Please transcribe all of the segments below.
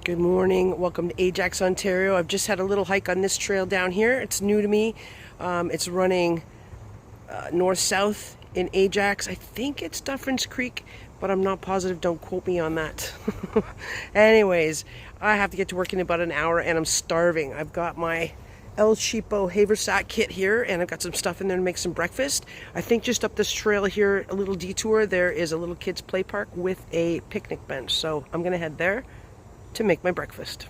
Good morning. Welcome to Ajax, Ontario. I've just had a little hike on this trail down here. It's new to me. It's running north-south in Ajax. I think it's Dufferins Creek, but I'm not positive. Don't quote me on that. Anyways, I have to get to work in about an hour and I'm starving. I've got my Cheapo Haversack kit here and I've got some stuff in there to make some breakfast. I think just up this trail here, a little detour, there is a little kids play park with a picnic bench. So I'm gonna head there to make my breakfast.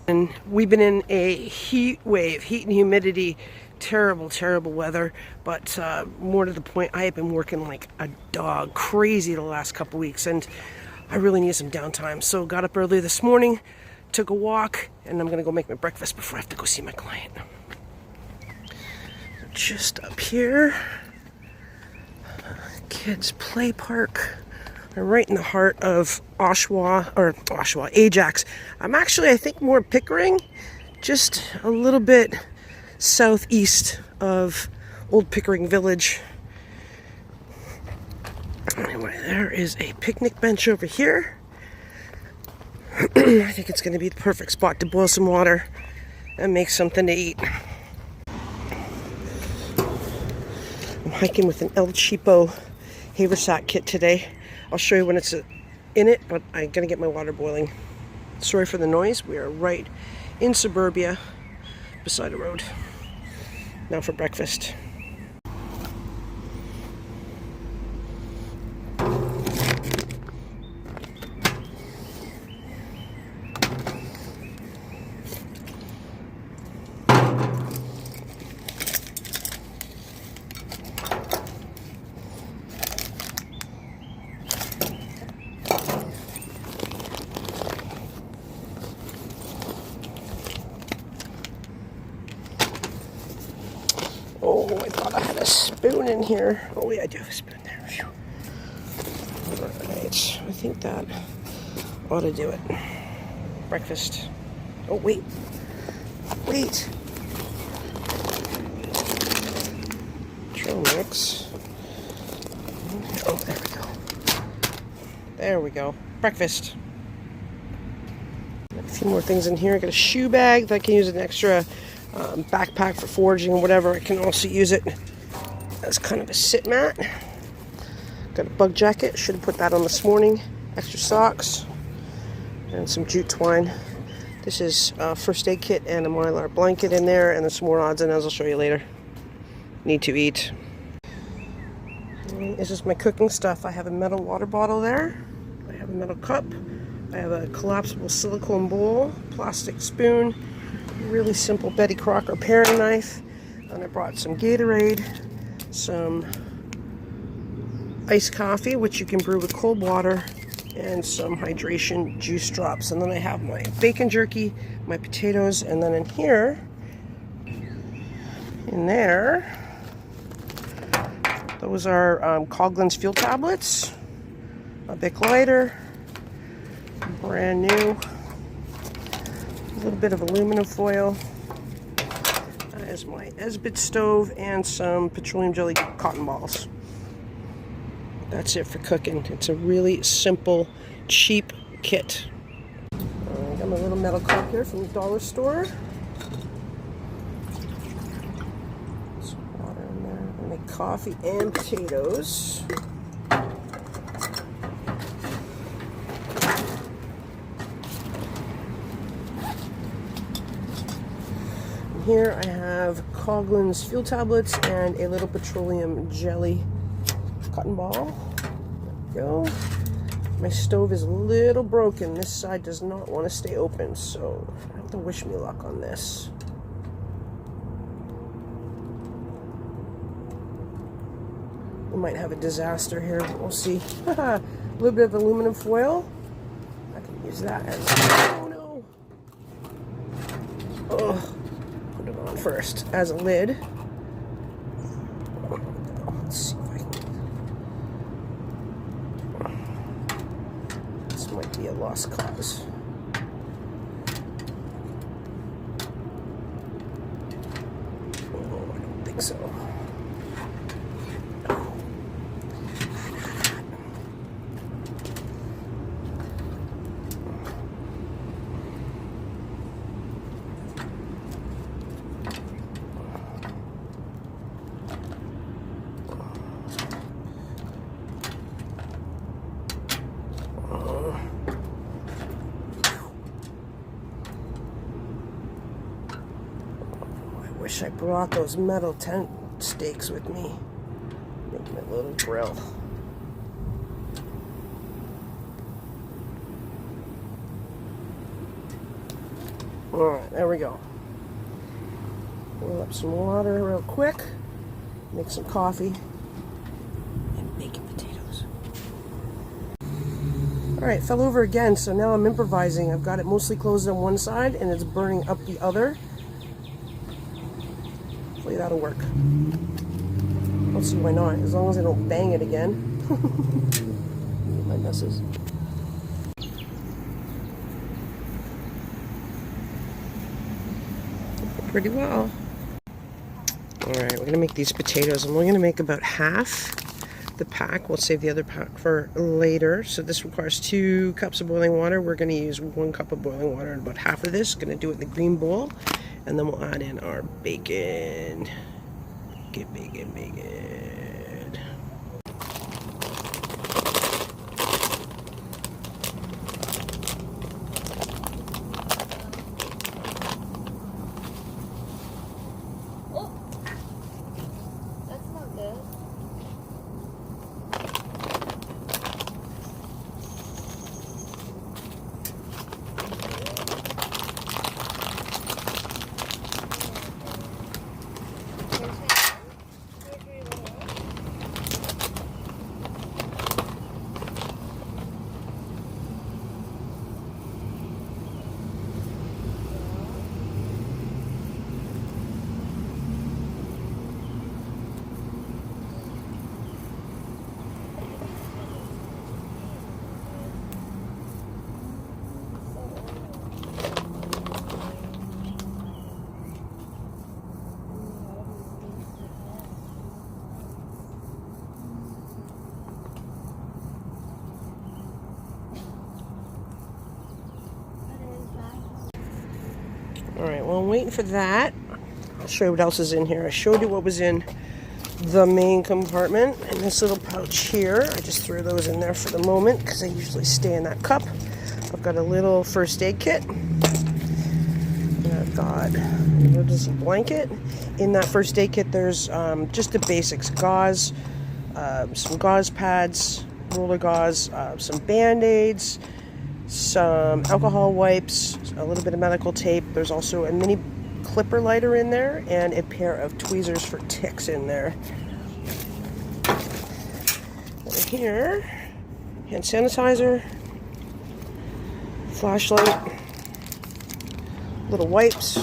And we've been in a heat wave, heat and humidity, terrible weather, but more to the point, I have been working like a dog, crazy the last couple weeks, and I really need some downtime. So got up early this morning, took a walk, and I'm gonna go make my breakfast before I have to go see my client. Just up here, kids play park. I'm right in the heart of Ajax. I'm actually, I think, more Pickering, just a little bit southeast of Old Pickering Village. Anyway, there is a picnic bench over here. I think it's going to be the perfect spot to boil some water and make something to eat. I'm hiking with an Cheapo Haversack kit today. I'll show you when it's in it, but I'm gonna get my water boiling. Sorry for the noise. We are right in suburbia beside a road. Now for breakfast. Oh, I thought I had a spoon in here. Oh yeah, I do have a spoon there. Alright, I think that ought to do it. Breakfast. Oh, wait. Trail mix. Oh, there we go. Breakfast. A few more things in here. I got a shoe bag that I can use as an extra backpack for foraging or whatever. I can also use it as kind of a sit mat. Got a bug jacket, should have put that on this morning. Extra socks and some jute twine. This is a first aid kit and a mylar blanket in there, and there's some more odds and ends I'll show you later. Need to eat. And this is my cooking stuff. I have a metal water bottle there. I have a metal cup. I have a collapsible silicone bowl, plastic spoon, really simple Betty Crocker paring knife, and I brought some Gatorade, some iced coffee, which you can brew with cold water, and some hydration juice drops. And then I have my bacon jerky, my potatoes, and then in here, in there, those are Coughlin's fuel tablets, a Bic lighter, brand new. A little bit of aluminum foil. That is my Esbit stove and some petroleum jelly cotton balls. That's it for cooking. It's a really simple, cheap kit. I got my little metal cup here from the dollar store. Some water in there. I make coffee and potatoes. Here I have Coughlin's fuel tablets and a little petroleum jelly cotton ball. There we go. My stove is a little broken. This side does not want to stay open, so I have to wish me luck on this. We might have a disaster here, but we'll see. A little bit of aluminum foil. I can use that as... Oh no! Ugh. Put it on first as a lid. Let's see if I can. This might be a lost cause. Oh, I don't think so. wish I brought those metal tent stakes with me. Making a little grill. Alright, there we go. Boil up some water real quick. Make some coffee. And bacon potatoes. Alright, fell over again, so now I'm improvising. I've got it mostly closed on one side and it's burning up the other. Hopefully that'll work. I'll see why not, as long as I don't bang it again. My messes. Pretty well. Alright, we're going to make these potatoes. I'm only going to make about half the pack. We'll save the other pack for later. So this requires 2 cups of boiling water. We're going to use 1 cup of boiling water and about half of this. Going to do it in the green bowl. And then we'll add in our bacon. Get bacon, bacon. Alright, well, I'm waiting for that. I'll show you what else is in here. I showed you what was in the main compartment and this little pouch here. I just threw those in there for the moment because they usually stay in that cup. I've got a little first aid kit. And I've got an emergency blanket. In that first aid kit, there's just the basics. Gauze, some gauze pads, roller gauze, some Band-Aids, some alcohol wipes, a little bit of medical tape. There's also a mini clipper lighter in there and a pair of tweezers for ticks in there. And here, hand sanitizer, flashlight, little wipes.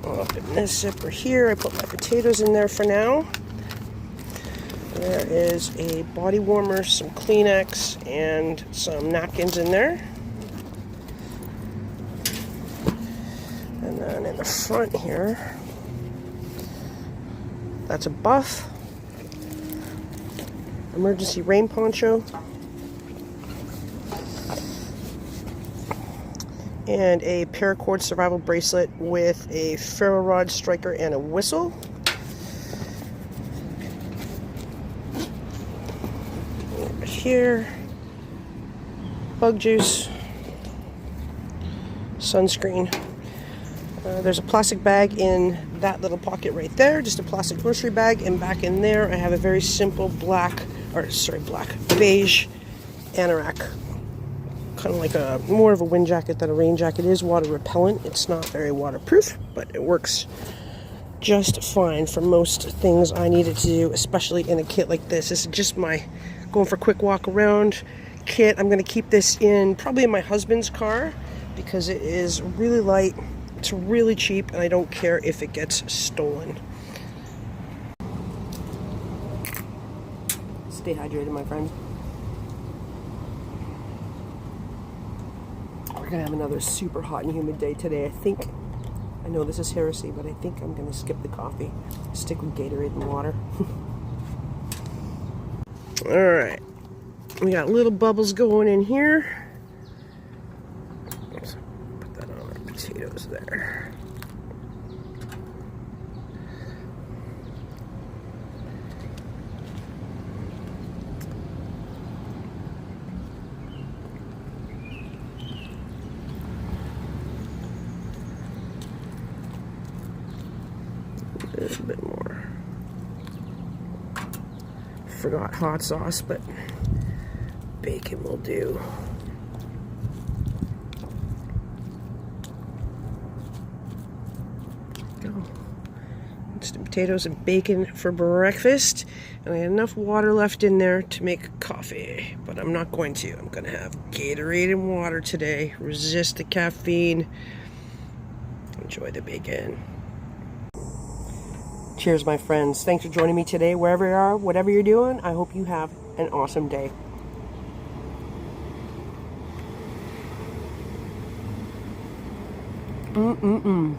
Up in this zipper here, I put my potatoes in there for now. There is a body warmer, some Kleenex, and some napkins in there. And then in the front here, that's a buff, emergency rain poncho, and a paracord survival bracelet with a ferro rod striker and a whistle. Here, bug juice, sunscreen. There's a plastic bag in that little pocket right there, just a plastic grocery bag, and back in there I have a very simple beige anorak. Kind of like more of a wind jacket than a rain jacket. It is water repellent. It's not very waterproof, but it works just fine for most things I needed to do, especially in a kit like this. This is just my going for a quick walk around kit. I'm going to keep this probably in my husband's car because it is really light, it's really cheap, and I don't care if it gets stolen. Stay hydrated, my friend. We're going to have another super hot and humid day today. I know this is heresy, but I think I'm going to skip the coffee. Stick with Gatorade and water. Alright. We got little bubbles going in here. Let's put that on our potatoes there. little bit more. Forgot hot sauce, but bacon will do. Go. Instant potatoes and bacon for breakfast. And I had enough water left in there to make coffee, but I'm not going to. I'm going to have Gatorade and water today. Resist the caffeine. Enjoy the bacon. Cheers, my friends. Thanks for joining me today. Wherever you are, whatever you're doing, I hope you have an awesome day. Mm-mm-mm.